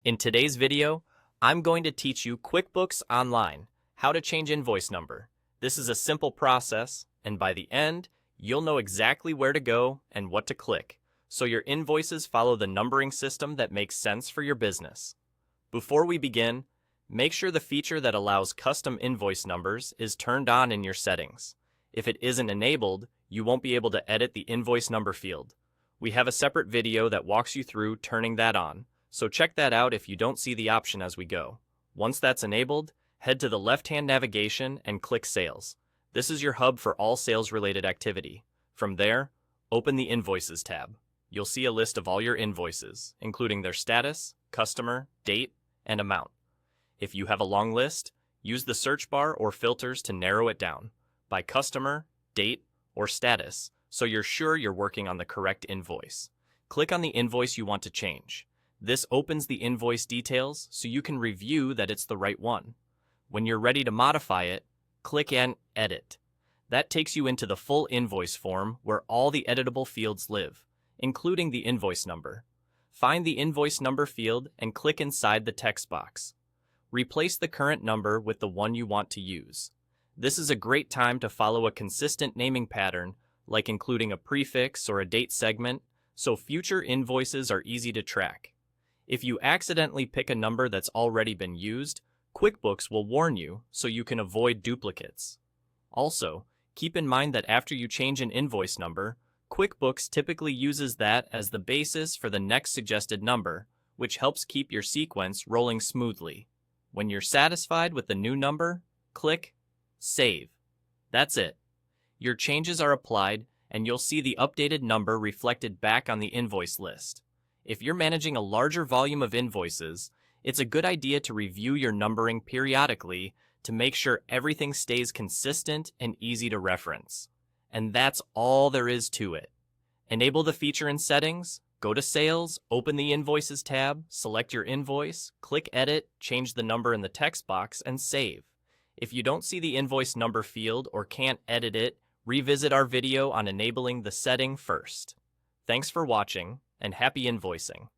In today's video, I'm going to teach you QuickBooks Online, how to change invoice number. This is a simple process, and by the end, you'll know exactly where to go and what to click, so your invoices follow the numbering system that makes sense for your business. Before we begin, make sure the feature that allows custom invoice numbers is turned on in your settings. If it isn't enabled, you won't be able to edit the invoice number field. We have a separate video that walks you through turning that on, so check that out if you don't see the option as we go. Once that's enabled, head to the left-hand navigation and click Sales. This is your hub for all sales-related activity. From there, open the Invoices tab. You'll see a list of all your invoices, including their status, customer, date, and amount. If you have a long list, use the search bar or filters to narrow it down by customer, date, or status, so you're sure you're working on the correct invoice. Click on the invoice you want to change. This opens the invoice details so you can review that it's the right one. When you're ready to modify it, click and Edit. That takes you into the full invoice form where all the editable fields live, including the invoice number. Find the invoice number field and click inside the text box. Replace the current number with the one you want to use. This is a great time to follow a consistent naming pattern, like including a prefix or a date segment, so future invoices are easy to track. If you accidentally pick a number that's already been used, QuickBooks will warn you so you can avoid duplicates. Also, keep in mind that after you change an invoice number, QuickBooks typically uses that as the basis for the next suggested number, which helps keep your sequence rolling smoothly. When you're satisfied with the new number, click Save. That's it. Your changes are applied, and you'll see the updated number reflected back on the invoice list. If you're managing a larger volume of invoices, it's a good idea to review your numbering periodically to make sure everything stays consistent and easy to reference. And that's all there is to it. Enable the feature in Settings, go to Sales, open the Invoices tab, select your invoice, click Edit, change the number in the text box, and save. If you don't see the invoice number field or can't edit it, revisit our video on enabling the setting first. Thanks for watching, and happy invoicing.